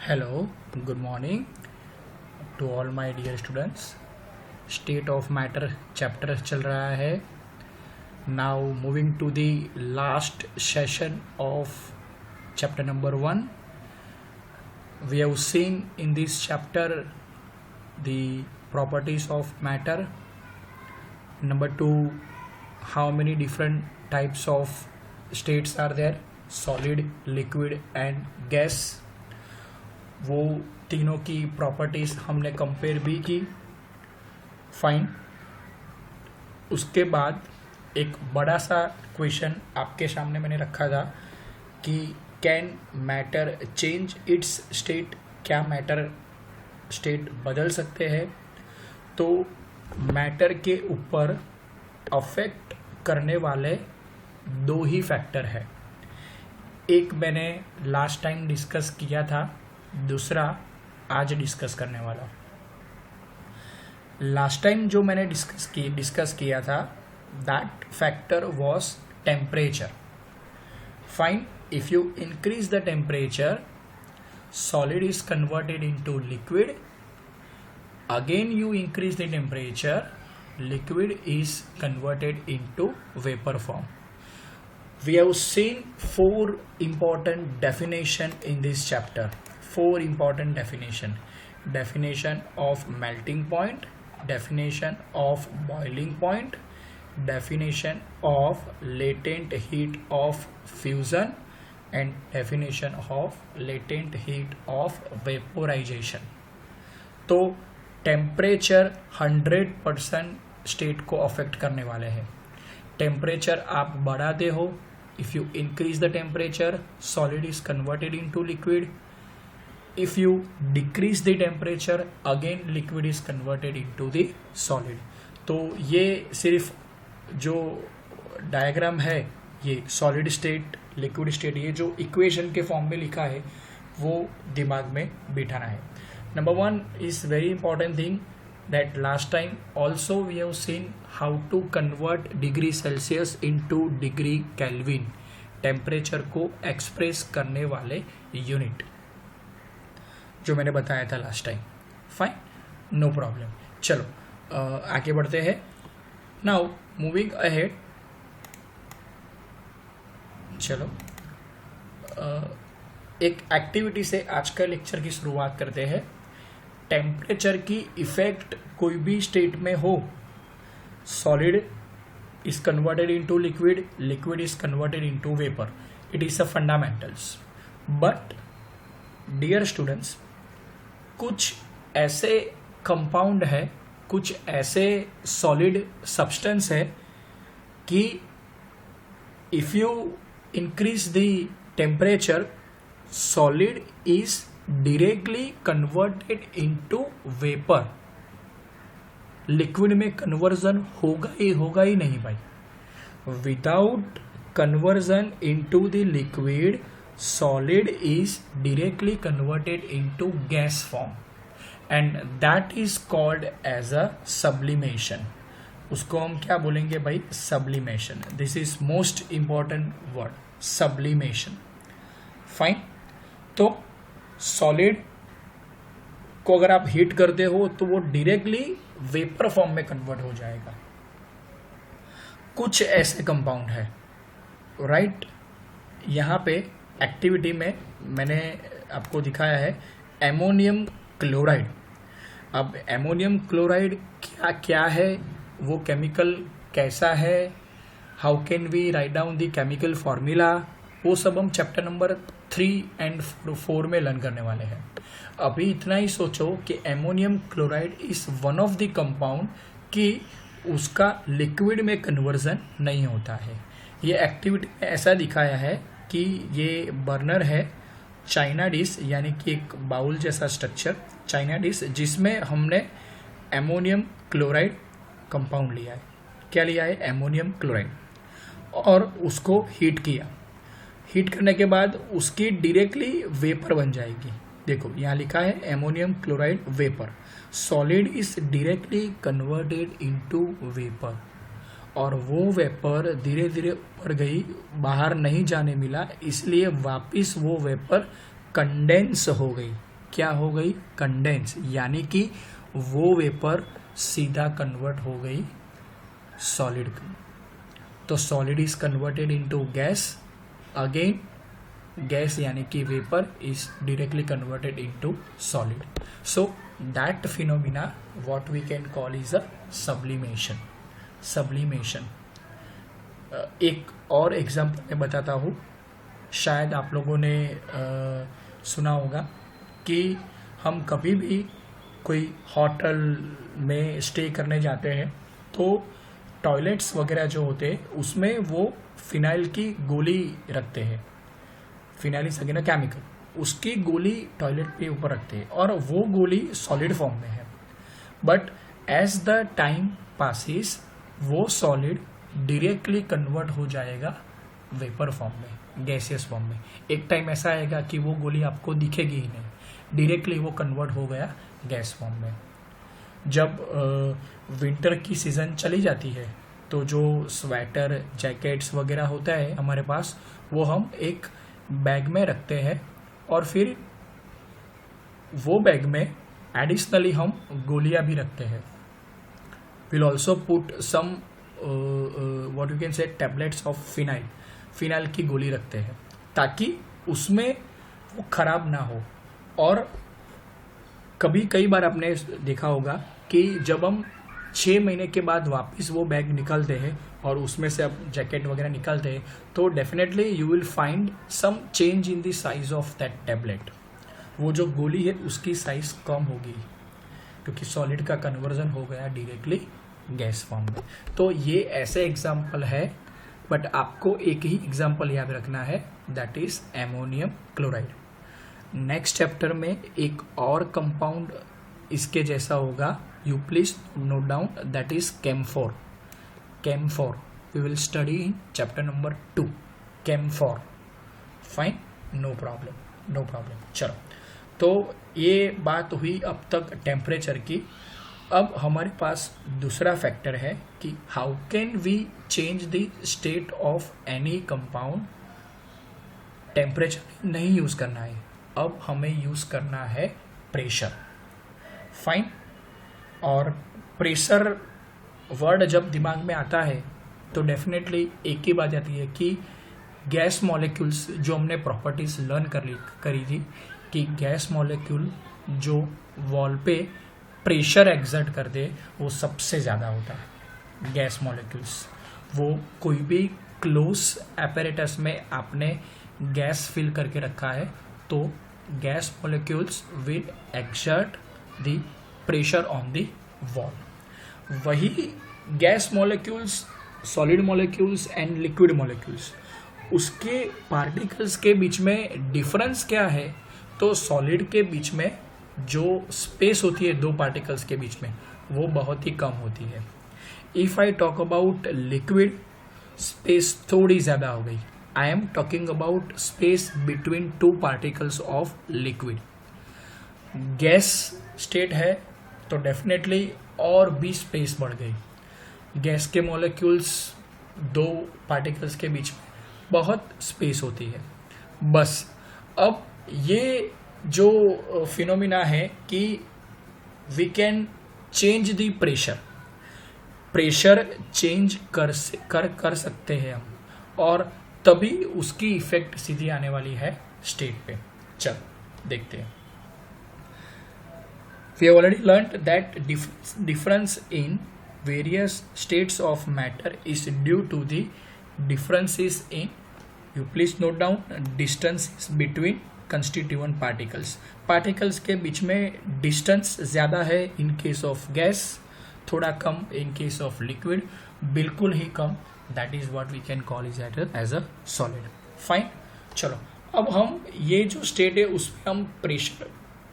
Hello, good morning to all my dear students. State of matter chapter चल रहा है. Now moving to the last session of chapter number 1. We have seen in this chapter the properties of matter. Number 2, how many different types of states are there? Solid, liquid and gas. वो तीनों की properties हमने compare भी की. Fine. उसके बाद एक बड़ा सा क्वेश्चन आपके सामने मैंने रखा था कि can matter change it's state. क्या मैटर स्टेट बदल सकते हैं? तो मैटर के ऊपर अफेक्ट करने वाले दो ही फैक्टर है. एक मैंने लास्ट टाइम डिस्कस किया था, दूसरा आज डिस्कस करने वाला. लास्ट टाइम जो मैंने डिस्कस किया था, that factor was temperature. Fine. If you increase the temperature, solid is converted into liquid. Again you increase the temperature, liquid is converted into vapor form. We have seen four important definition in this chapter. Four important definition. Definition of melting point, definition of boiling point, definition of latent heat of fusion and definition of latent heat of vaporization. तो temperature 100% state को affect करने वाले हैं. Temperature आप बढ़ाते हो, if you increase the temperature, solid is converted into liquid. If you decrease the temperature, again liquid is converted into the solid. तो ये सिर्फ जो डायग्राम है, ये सॉलिड स्टेट, लिक्विड स्टेट, ये जो इक्वेशन के फॉर्म में लिखा है वो दिमाग में बिठाना है. Number 1 is very important thing that last time also we have seen how to convert degree Celsius into degree Kelvin, temperature को एक्सप्रेस करने वाले यूनिट, जो मैंने बताया था last time. Fine, no problem. चलो आगे बढ़ते हैं. Now moving ahead. चलो एक एक्टिविटी से आज का लेक्चर की शुरुआत करते हैं. टेम्परेचर की इफेक्ट कोई भी स्टेट में हो, solid is converted into liquid, liquid is converted into vapour. It is a fundamentals. But dear students, कुछ ऐसे कंपाउंड है, कुछ ऐसे सॉलिड सब्सटेंस है कि if you increase the temperature, solid is directly converted into vapor. Liquid में conversion होगा ही नहीं भाई. Without conversion into the liquid, solid is directly converted into gas form and that is called as a sublimation. उसको हम क्या बोलेंगे भाई? Sublimation. This is most important word, sublimation. Fine. तो सॉलिड को अगर आप हीट करते हो तो वो डायरेक्टली वेपर फॉर्म में कन्वर्ट हो जाएगा. कुछ ऐसे कंपाउंड है, राइट. यहाँ पे एक्टिविटी में मैंने आपको दिखाया है एमोनियम क्लोराइड. अब एमोनियम क्लोराइड क्या है, वो केमिकल कैसा है, how can we write down the chemical formula, वो सब हम चैप्टर नंबर 3 एंड 4 में लर्न करने वाले हैं. अभी इतना ही सोचो कि ammonium chloride is one of the compound कि उसका लिक्विड में कन्वर्जन नहीं होता है. ये एक्टिविटी में ऐसा दिखाया है कि ये बर्नर है, चाइना डिश, यानी कि एक बाउल जैसा स्ट्रक्चर, चाइना डिश, जिसमें हमने एमोनियम क्लोराइड कंपाउंड लिया है. क्या लिया है? Ammonium chloride. और उसको हीट किया. हीट करने के बाद उसकी डायरेक्टली वेपर बन जाएगी. देखो यहाँ लिखा है ammonium chloride vapour. Solid is directly converted into vapour. और वो वेपर धीरे धीरे ऊपर गई, बाहर नहीं जाने मिला, इसलिए वापस वो वेपर कंडेंस हो गई. क्या हो गई, कंडेंस, यानी कि वो वेपर सीधा कन्वर्ट हो गई सॉलिड। तो solid is converted into gas, again gas यानी कि vapour is directly converted into solid. So that phenomena what we can call is a sublimation. Sublimation एक और एग्जांपल मैं बताता हूँ. शायद आप लोगों ने सुना होगा कि हम कभी भी कोई होटल में स्टे करने जाते हैं तो टॉयलेट्स वगैरह जो होते हैं उसमें वो फिनाइल की गोली रखते हैं. Phenyl is again a chemical. उसकी गोली टॉयलेट पे ऊपर रखते हैं और वो गोली सॉलिड फॉर्म में है. But as the time passes वो सॉलिड डायरेक्टली कन्वर्ट हो जाएगा वेपर फॉर्म में, गैसियस फॉर्म में. एक टाइम ऐसा आएगा कि वो गोली आपको दिखेगी ही नहीं, डायरेक्टली वो कन्वर्ट हो गया गैस फॉर्म में. जब विंटर की सीज़न चली जाती है तो जो स्वेटर जैकेट्स वगैरह होता है हमारे पास, वो हम एक बैग में रखते हैं और फिर वो बैग में एडिशनली हम गोलियां भी रखते हैं. Will also put some what you can say tablets of phenyl. Phenyl की गोली रखते हैं ताकि उसमें वो खराब ना हो. और कई बार आपने देखा होगा कि जब हम 6 महीने के बाद वापस वो बैग निकालते हैं और उसमें से अब जैकेट वगैरह निकालते हैं तो definitely you will find some change in the size of that tablet. वो जो गोली है उसकी साइज कम होगी क्योंकि सॉलिड का कन्वर्जन हो गया डायरेक्टली गैस फॉर्म में. तो ये ऐसे एग्जाम्पल है, बट आपको एक ही एग्जाम्पल याद रखना है, that is ammonium chloride. Next chapter में एक और कंपाउंड इसके जैसा होगा, you please note down, that is camphor. Camphor we will study in chapter number 2. Camphor. Fine, no problem, no problem. चलो, तो ये बात हुई अब तक टेम्परेचर की. अब हमारे पास दूसरा फैक्टर है कि how can we change the state of any compound. Temperature नहीं यूज करना है, अब हमें यूज करना है प्रेशर. फाइन. और प्रेशर वर्ड जब दिमाग में आता है तो डेफिनेटली एक ही बात आती है कि गैस मॉलिक्यूल्स जो हमने प्रॉपर्टीज लर्न करी थी कि गैस मॉलिक्यूल जो वॉल पे प्रेशर एग्जर्ट कर दे वो सबसे ज़्यादा होता है. गैस मॉलिक्यूल्स, वो कोई भी क्लोज एपरेटस में आपने गैस फिल करके रखा है तो gas molecules will exert the pressure on the wall. वही gas molecules, solid molecules and liquid molecules, उसके पार्टिकल्स के बीच में डिफरेंस क्या है. तो सॉलिड के बीच में जो स्पेस होती है दो पार्टिकल्स के बीच में वो बहुत ही कम होती है. If I talk about liquid, space थोड़ी ज़्यादा हो गई. आई am talking about space between two particles of liquid. Gas state है तो डेफिनेटली और भी स्पेस बढ़ गई. गैस के मॉलिक्यूल्स दो पार्टिकल्स के बीच में बहुत स्पेस होती है. बस अब ये जो फिनोमिना है कि we can change the pressure. Pressure change कर सकते हैं हम और तभी उसकी इफेक्ट सीधी आने वाली है स्टेट पे. चलो देखते हैं. We have already learnt that difference in various states of matter is due to the differences in, you please note down, distances between constituent particles. Particles के बीच में distance ज़्यादा है in case of gas, थोड़ा कम in case of liquid, बिल्कुल ही कम. That is what we can call as a solid. Fine. चलो, अब हम ये जो स्टेट है उसमें हम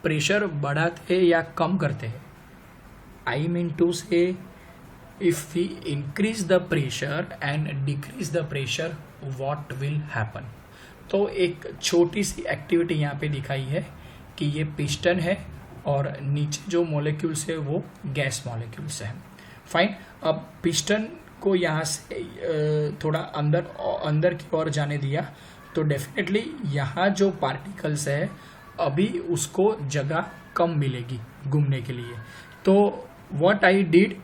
प्रेशर बढ़ाते हैं या कम करते हैं. I mean to say if we increase the pressure and decrease the pressure what will happen. तो एक छोटी सी एक्टिविटी यहाँ पे दिखाई है कि ये पिस्टन है और नीचे जो मॉलिक्यूल्स है वो गैस मॉलिक्यूल्स हैं. फाइन. अब पिस्टन को यहाँ से थोड़ा अंदर की ओर जाने दिया तो डेफिनेटली यहाँ जो पार्टिकल्स है अभी उसको जगह कम मिलेगी घूमने के लिए। तो व्हाट आई डिड,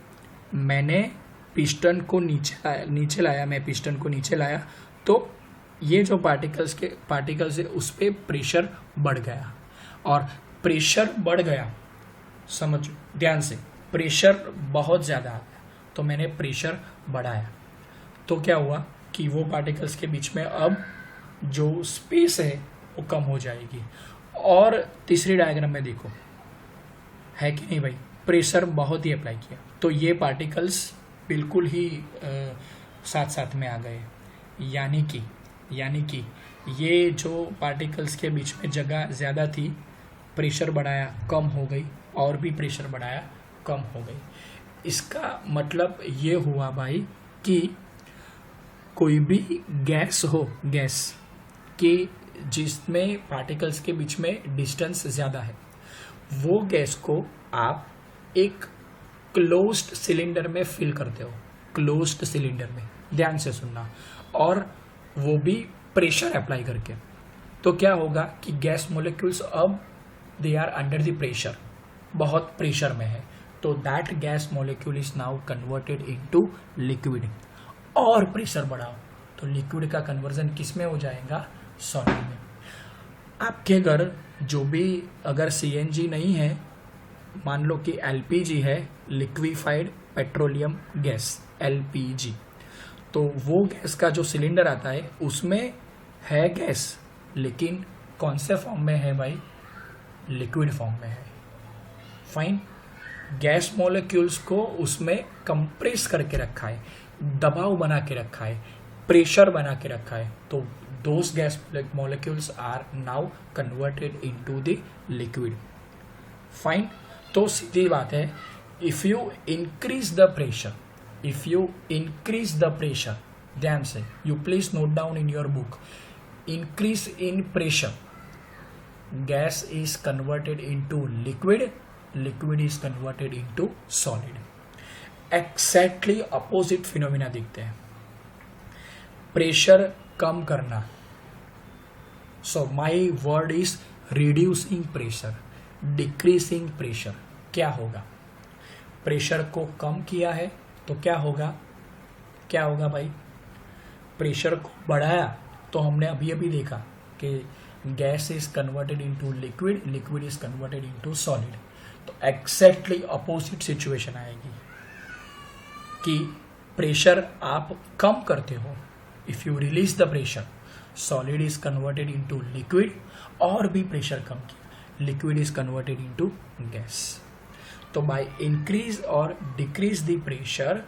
मैंने पिस्टन को नीचे लाया, मैं पिस्टन को नीचे लाया, तो ये जो पार्टिकल्स है उस पर प्रेशर बढ़ गया, और प्रेशर बढ़ गया, समझो ध्यान से, प्रेशर बहुत ज़्यादा आ गया, तो मैंने प्रेशर बढ़ाया, तो क्या हुआ कि वो पार्टिकल्स के बीच में अब जो स्पेस है वो कम हो जाएगी। और तीसरी डायग्राम में देखो, है कि नहीं भाई, प्रेशर बहुत ही अप्लाई किया, तो ये पार्टिकल्स बिल्कुल ही साथ साथ में आ गए, यानी कि ये जो पार्टिकल्स के बीच में जगह ज़्यादा थी, प्रेशर बढ़ाया कम हो गई, और भी प्रेशर बढ़ाया कम हो गई। इसका मतलब ये हुआ भाई कि कोई भी गैस हो, गैस कि जिसमें पार्टिकल्स के बीच में डिस्टेंस ज़्यादा है, वो गैस को आप एक क्लोज्ड सिलेंडर में फिल करते हो, क्लोज्ड सिलेंडर में, ध्यान से सुनना, और वो भी प्रेशर अप्लाई करके। तो क्या होगा कि गैस मोलिक्यूल्स अब they are under the pressure, बहुत प्रेशर में है, तो that gas molecule is now converted into liquid. और प्रेशर बढ़ाओ तो लिक्विड का कन्वर्जन किस में हो जाएगा, सॉलिड में। आपके घर जो भी अगर सीएनजी नहीं है, मान लो कि एलपीजी है, लिक्विफाइड पेट्रोलियम गैस, एलपीजी, तो वो गैस का जो सिलेंडर आता है उसमें है गैस, लेकिन कौन से फॉर्म में है भाई, लिक्विड फॉर्म में है। फाइन, गैस मॉलिक्यूल्स को उसमें कंप्रेस करके रखा है, दबाव बना के रखा है, प्रेशर बना के रखा है, तो those gas molecules are now converted into the liquid. Fine, तो सीधी बात है, if you increase the pressure, ध्यान से, you please note down in your book, increase in pressure, gas is converted into liquid, liquid is converted into solid. Exactly opposite phenomena दिखते हैं। Pressure कम करना, so my word is reducing pressure, decreasing pressure. क्या होगा, pressure को कम किया है तो क्या होगा भाई, प्रेशर को बढ़ाया तो हमने अभी देखा कि gas is converted into liquid, liquid is converted into solid. तो एक्जैक्टली अपोजिट सिचुएशन आएगी कि प्रेशर आप कम करते हो, if you release the pressure, solid is converted into liquid, और भी प्रेशर कम किया, liquid is converted into gas. तो बाय इंक्रीज और decrease the pressure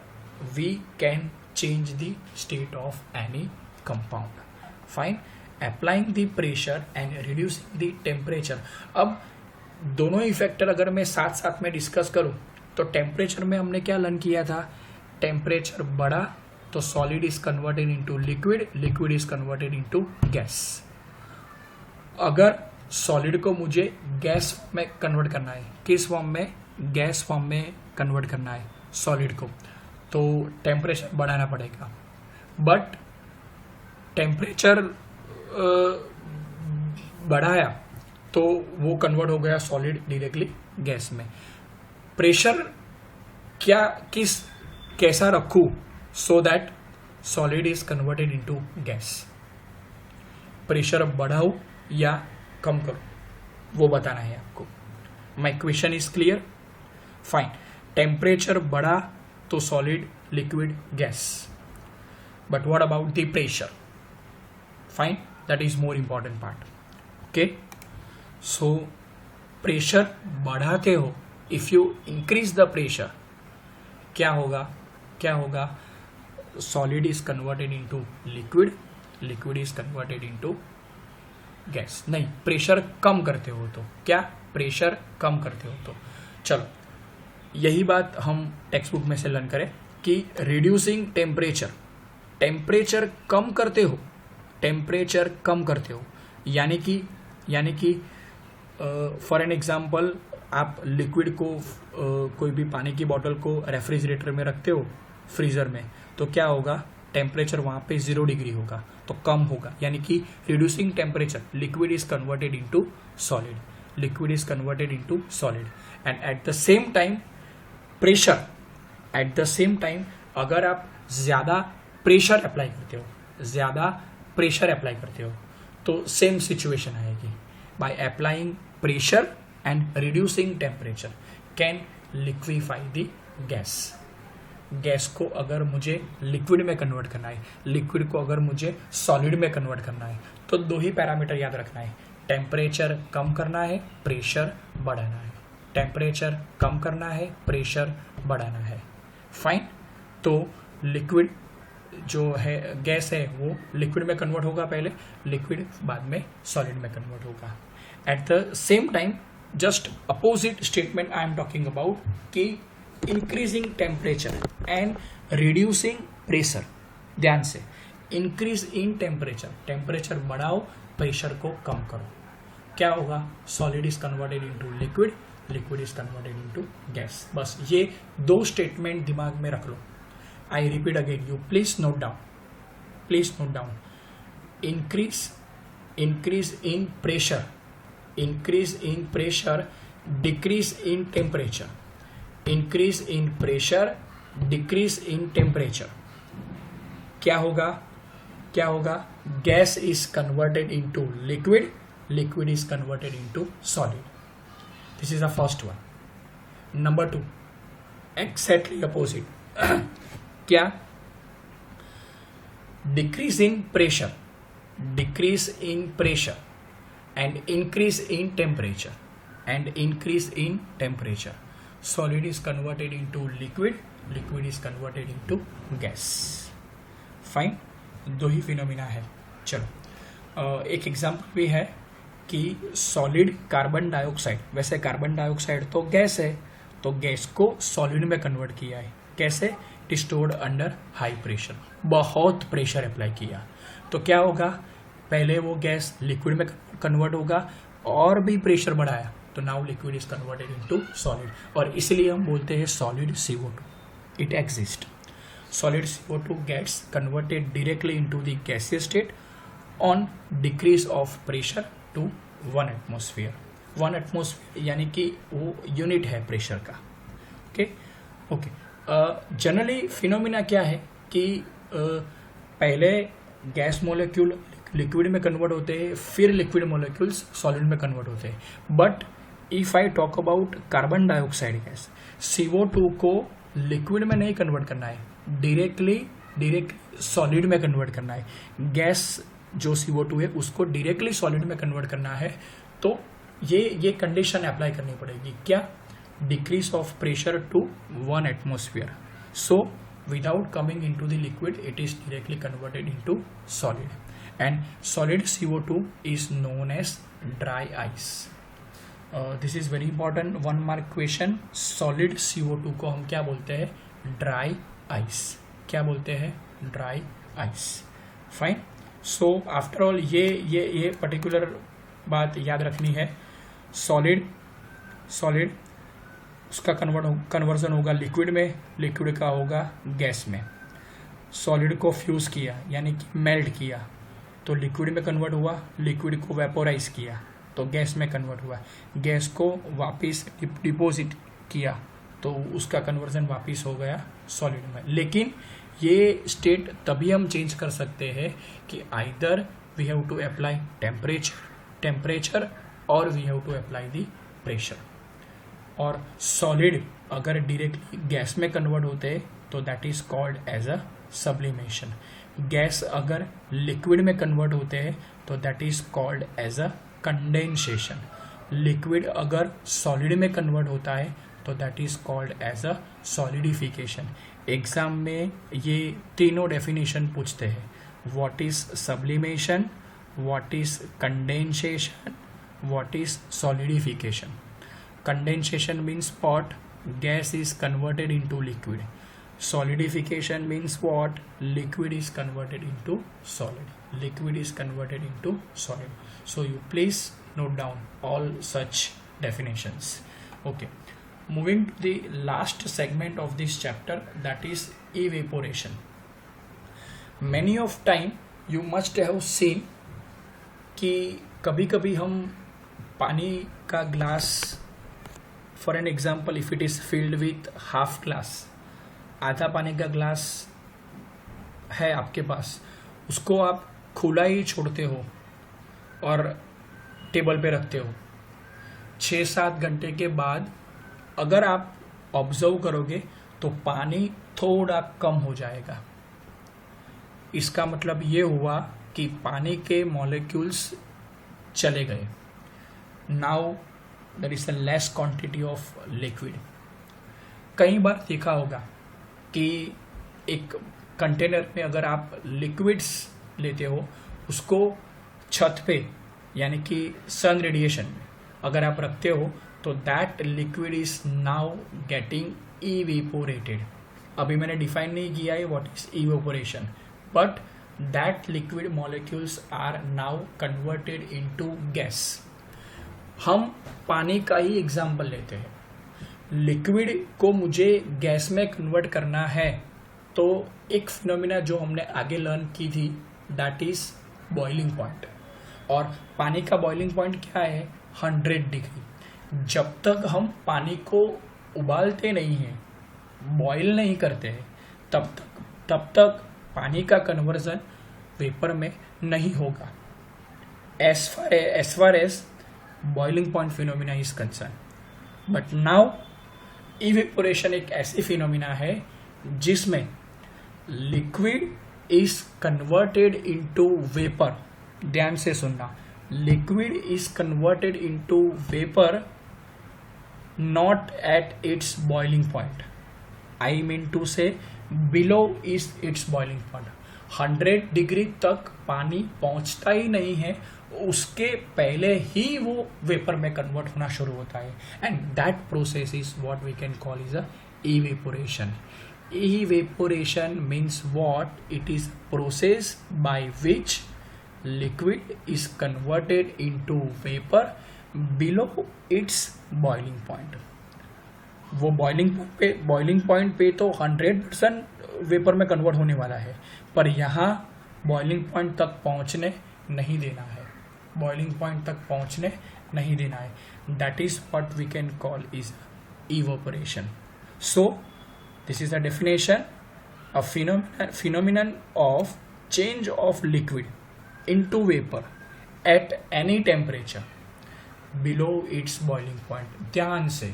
we can change the state of any compound. Fine, applying the pressure and reducing the temperature. अब दोनों ही factor अगर मैं साथ साथ में डिस्कस करूं, तो टेम्परेचर में हमने क्या लर्न किया था, टेम्परेचर बढ़ा तो solid is converted into liquid, liquid is converted into gas. अगर सॉलिड को मुझे गैस में कन्वर्ट करना है, किस फॉर्म में, गैस फॉर्म में कन्वर्ट करना है सॉलिड को, तो टेम्परेचर बढ़ाना पड़ेगा। बट टेम्परेचर बढ़ाया तो वो कन्वर्ट हो गया सॉलिड डायरेक्टली गैस में। प्रेशर कैसा रखूं so that solid is converted into gas, pressure बढ़ाऊं या कम करूं, वो बताना है आपको। My question is clear? Fine, temperature बढ़ा तो solid, liquid, gas, but what about the pressure? Fine, that is more important part. Okay, so pressure बढ़ाते हो, if you increase the pressure, क्या होगा, solid is converted into liquid, liquid is converted into gas. नहीं, pressure कम करते हो तो क्या, pressure कम करते हो तो, चलो यही बात हम टेक्स्ट बुक में से लर्न करें कि रिड्यूसिंग टेम्परेचर, टेम्परेचर कम करते हो, टेम्परेचर कम करते हो, यानी कि फॉर एन एग्जाम्पल, आप लिक्विड को कोई भी पानी की बोतल को रेफ्रिजरेटर में रखते हो, फ्रीजर में, तो क्या होगा, टेम्परेचर वहाँ पे 0 डिग्री होगा तो कम होगा, यानी कि reducing temperature liquid is converted into solid, liquid is converted into solid. And eight the same time pressure, eight the same time अगर आप ज़्यादा प्रेशर अप्लाई करते हो, ज़्यादा प्रेशर अप्लाई करते हो तो सेम सिचुएशन आएगी। By applying pressure and reducing temperature can liquefy the gas. Gas को अगर मुझे लिक्विड में कन्वर्ट करना है, लिक्विड को अगर मुझे सॉलिड में कन्वर्ट करना है तो दो ही पैरामीटर याद रखना है, टेम्परेचर कम करना है, प्रेशर बढ़ाना है, टेम्परेचर कम करना है, प्रेशर बढ़ाना है। फाइन, तो लिक्विड जो है, गैस है, वो लिक्विड में कन्वर्ट होगा पहले, लिक्विड बाद में सॉलिड में कन्वर्ट होगा। At the same time just opposite statement I am talking about कि increasing temperature and reducing pressure. ध्यान से, इंक्रीज इन टेम्परेचर, टेम्परेचर बढ़ाओ, प्रेशर को कम करो, क्या होगा? Solid is converted into liquid, liquid is converted into gas. बस ये दो स्टेटमेंट दिमाग में रख लो। I repeat again, you please note down, please note down. Increase in pressure, increase in pressure, decrease in temperature, increase in pressure, decrease in temperature. क्या होगा? क्या होगा? Gas is converted into liquid, liquid is converted into solid. This is the first one. Number 2, exactly opposite. क्या? Decrease in pressure, decrease in pressure and increase in temperature, and increase in temperature. Solid is converted into liquid, liquid is converted into gas. Fine, दो ही phenomena है। चलो एक example भी है कि solid carbon dioxide, वैसे carbon dioxide तो gas है, तो गैस को सॉलिड में कन्वर्ट किया है। कैसे? स्टोर्ड अंडर हाई प्रेशर, बहुत प्रेशर अप्लाई किया तो क्या होगा? पहले वो गैस लिक्विड में कन्वर्ट होगा और भी प्रेशर बढ़ाया तो now liquid is converted into solid, और इसलिए हम बोलते हैं solid CO2, it exist. Solid CO2 gets converted directly into the gaseous state on decrease of pressure to 1 atmosphere. 1 atmosphere यानी कि वो यूनिट है प्रेशर का। ओके ओके, जनरली फिनोमिना क्या है कि पहले गैस मॉलिक्यूल लिक्विड में कन्वर्ट होते हैं, फिर लिक्विड मॉलिक्यूल्स सॉलिड में कन्वर्ट होते हैं। But if I talk about carbon dioxide gas, CO2 को लिक्विड में नहीं कन्वर्ट करना है, डायरेक्ट सॉलिड में कन्वर्ट करना है। गैस जो CO2 है उसको डायरेक्टली सॉलिड में कन्वर्ट करना है, तो ये कंडीशन अप्लाई करनी पड़ेगी। क्या? Decrease of pressure to 1 atmosphere. So without coming into the liquid, it is directly converted into solid, and solid CO2 is known as dry ice. This is very important, 1 mark question. solid CO2 को हम क्या बोलते हैं? dry ice। क्या बोलते हैं? dry ice। fine, so after all ये particular बात याद रखनी है। solid उसका कन्वर्जन होगा लिक्विड में, लिक्विड का होगा गैस में। सॉलिड को फ्यूज किया यानी कि मेल्ट किया तो लिक्विड में कन्वर्ट हुआ, लिक्विड को वेपोराइज किया तो गैस में कन्वर्ट हुआ, गैस को वापस डिपोजिट किया तो उसका कन्वर्जन वापस हो गया सॉलिड में। लेकिन ये स्टेट तभी हम चेंज कर सकते हैं कि either we have to apply temperature और we have to apply the pressure. और सॉलिड अगर डायरेक्टली गैस में कन्वर्ट होते हैं तो that is called as a sublimation. Gas अगर लिक्विड में कन्वर्ट होते हैं तो that is called as a condensation. Liquid अगर सॉलिड में कन्वर्ट होता है तो that is called as a solidification. Exam में ये तीनों डेफिनेशन पूछते हैं, what is sublimation, what is condensation, what is solidification. Condensation means what? Gas is converted into liquid. Solidification means what? Liquid is converted into solid. Liquid is converted into solid. So you please note down all such definitions. Okay. Moving to the last segment of this chapter, that is evaporation. Many of time you must have seen कि कभी कभी हम पानी का glass, for an example if it is filled with half glass, आधा पानी का glass है आपके पास, उसको आप खुला ही छोड़ते हो और टेबल पे रखते हो। 6-7 घंटे के बाद अगर आप ऑब्जर्व करोगे तो पानी थोड़ा कम हो जाएगा। इसका मतलब ये हुआ कि पानी के मॉलिक्यूल्स चले गए। Now there is a less quantity of liquid. कई बार देखा होगा कि एक कंटेनर में अगर आप लिक्विड्स लेते हो, उसको छत पे यानी कि सन रेडिएशन में अगर आप रखते हो तो that liquid is now getting evaporated. अभी मैंने डिफाइन नहीं किया है what is evaporation, but that liquid molecules are now converted into gas. हम पानी का ही एग्जाम्पल लेते हैं। लिक्विड को मुझे गैस में कन्वर्ट करना है तो एक फिनोमिना जो हमने आगे लर्न की थी दैट इज बॉइलिंग पॉइंट। और पानी का बॉइलिंग पॉइंट क्या है? 100 डिग्री। जब तक हम पानी को उबालते नहीं हैं, बॉईल नहीं करते हैं, तब तक पानी का कन्वर्जन वेपर में नहीं होगा as far as boiling point phenomena is concern. But now evaporation एक ऐसी फिनोमिना है जिसमें liquid is converted into vapour. ध्यान से सुनना, liquid is converted into vapour not at its boiling point. I mean to say below is its boiling point. 100 degree तक पानी पहुंचता ही नहीं है, उसके पहले ही वो वेपर में कन्वर्ट होना शुरू होता है। And that process is what we can call is a evaporation. Evaporation means what? It is process by which liquid is converted into vapor below its boiling point. वो बॉइलिंग पॉइंट पे तो 100% vapour में convert होने वाला है, पर यहाँ boiling point तक पहुँचने नहीं देना है। बॉइलिंग पॉइंट तक पहुँचने नहीं देना है। That is what we can call is evaporation. So this is the definition of phenomenon of change of liquid into vapor at any temperature below its boiling point. ध्यान से,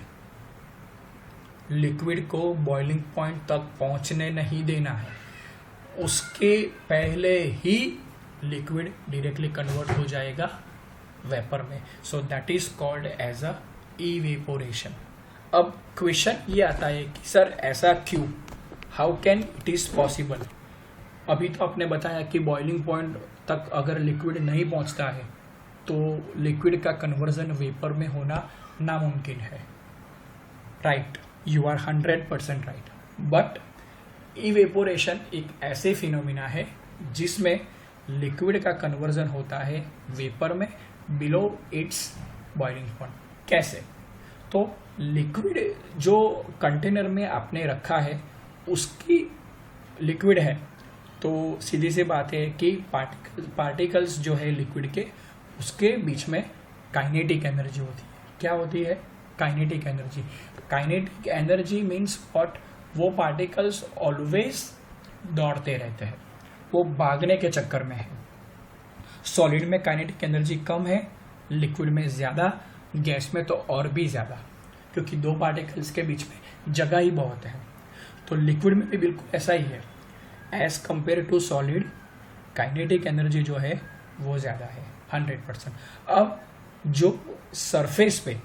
लिक्विड को boiling point तक पहुंचने नहीं देना है, उसके पहले ही लिक्विड डायरेक्टली कन्वर्ट हो जाएगा वेपर में। So that is called as a evaporation. अब क्वेश्चन ये आता है कि सर ऐसा क्यों, how can it is possible. अभी तो आपने बताया कि बॉइलिंग पॉइंट तक अगर लिक्विड नहीं पहुंचता है तो लिक्विड का कन्वर्जन वेपर में होना नामुमकिन है। Right, you are 100% right. But evaporation एक ऐसे फिनोमिना है जिसमें लिक्विड का कन्वर्जन होता है वेपर में बिलो इट्स बॉइलिंग पॉइंट। कैसे? तो लिक्विड जो कंटेनर में आपने रखा है उसकी लिक्विड है, तो सीधी सी बात है कि पार्टिकल्स जो है लिक्विड के, उसके बीच में काइनेटिक एनर्जी होती है। क्या होती है? Kinetic energy. Kinetic energy means what? वो पार्टिकल्स ऑलवेज दौड़ते रहते हैं, वो भागने के चक्कर में है। सॉलिड में काइनेटिक एनर्जी कम है, लिक्विड में ज़्यादा, गैस में तो और भी ज़्यादा, क्योंकि दो पार्टिकल्स के बीच में जगह ही बहुत है। तो लिक्विड में भी बिल्कुल ऐसा ही है। As compare to solid, kinetic energy जो है वो ज़्यादा है 100%। अब जो सरफेस पे,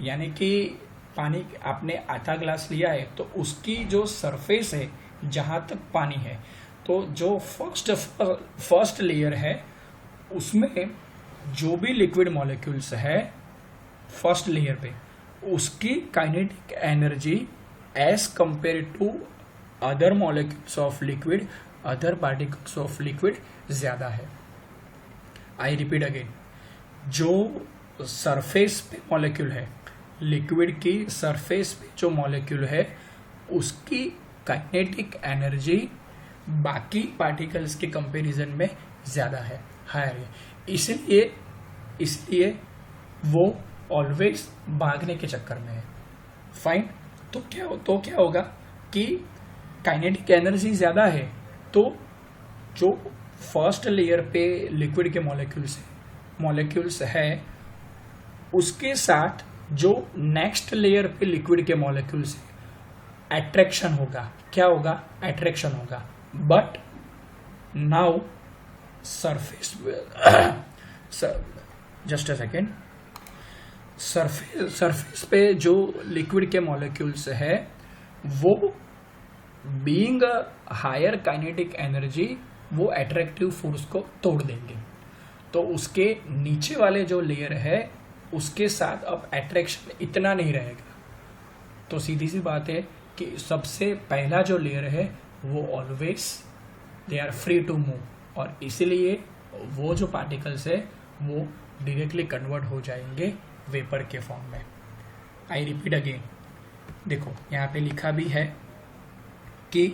यानी कि पानी आपने आधा ग्लास लिया है तो उसकी जो सरफेस है जहाँ तक पानी है, तो जो फर्स्ट लेयर है उसमें जो भी लिक्विड मॉलिक्यूल्स है फर्स्ट लेयर पे, उसकी kinetic energy as compare to other molecules of liquid, other particles of liquid ज़्यादा है। आई रिपीट अगेन, जो सरफेस पे मॉलिक्यूल है, लिक्विड की सरफेस पे जो मॉलिक्यूल है, उसकी काइनेटिक एनर्जी बाकी पार्टिकल्स के कंपैरिजन में ज़्यादा है, हायर है, इसलिए वो ऑलवेज भागने के चक्कर में है। फाइन। तो क्या होगा कि काइनेटिक एनर्जी ज़्यादा है, तो जो फर्स्ट लेयर पे लिक्विड के मॉलिक्यूल्स है उसके साथ जो नेक्स्ट लेयर पे लिक्विड के मॉलिक्यूल्स है, अट्रैक्शन होगा। क्या होगा? अट्रैक्शन होगा। But now surface just a second, surface पे जो लिक्विड के मॉलिक्यूल्स है वो बीइंग हायर काइनेटिक एनर्जी वो अट्रैक्टिव फोर्स को तोड़ देंगे, तो उसके नीचे वाले जो लेयर है उसके साथ अब अट्रैक्शन इतना नहीं रहेगा। तो सीधी सी बात है कि सबसे पहला जो लेयर है वो always they are free to move, और इसीलिए वो जो पार्टिकल्स है वो डायरेक्टली कन्वर्ट हो जाएंगे वेपर के फॉर्म में। आई रिपीट अगेन, देखो यहाँ पे लिखा भी है कि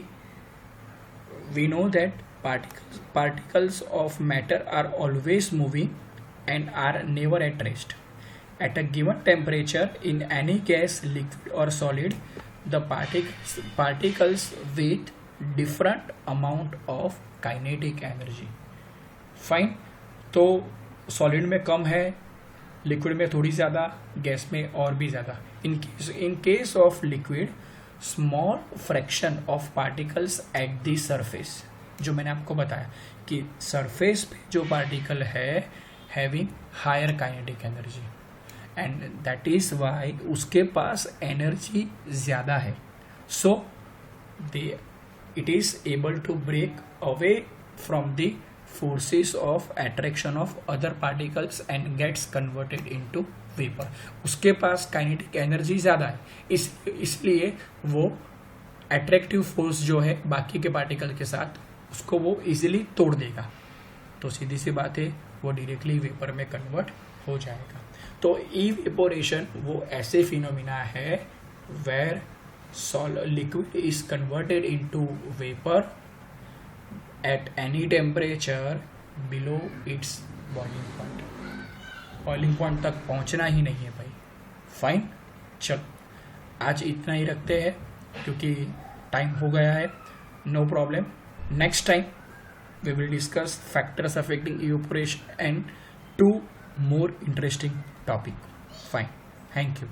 we know that particles of matter are always moving and are never at rest. At a given temperature in any gas, liquid or solid, the particles with different amount of kinetic energy. Fine. तो solid में कम है, liquid में थोड़ी ज़्यादा, gas में और भी ज़्यादा। In case of liquid, small fraction of particles at the surface, जो मैंने आपको बताया कि सरफेस पे जो पार्टिकल है having higher kinetic energy, and that is why उसके पास एनर्जी ज़्यादा है, so it is able to break away from the forces of attraction of other particles and gets converted into vapour. उसके पास kinetic energy ज़्यादा है, इसलिए वो अट्रैक्टिव फोर्स जो है बाकी के पार्टिकल के साथ उसको वो इजीली तोड़ देगा। तो सीधी सी बात है वो डायरेक्टली वेपर में कन्वर्ट हो जाएगा। तो इवेपोरेशन वो ऐसे फिनोमिना है where liquid is converted into vapour at any temperature below its boiling point. Boiling point तक पहुंचना ही नहीं है भाई। फाइन, चल आज इतना ही रखते हैं क्योंकि टाइम हो गया है। No problem, next time we will discuss factors affecting evaporation and two more interesting topic. Fine, thank you.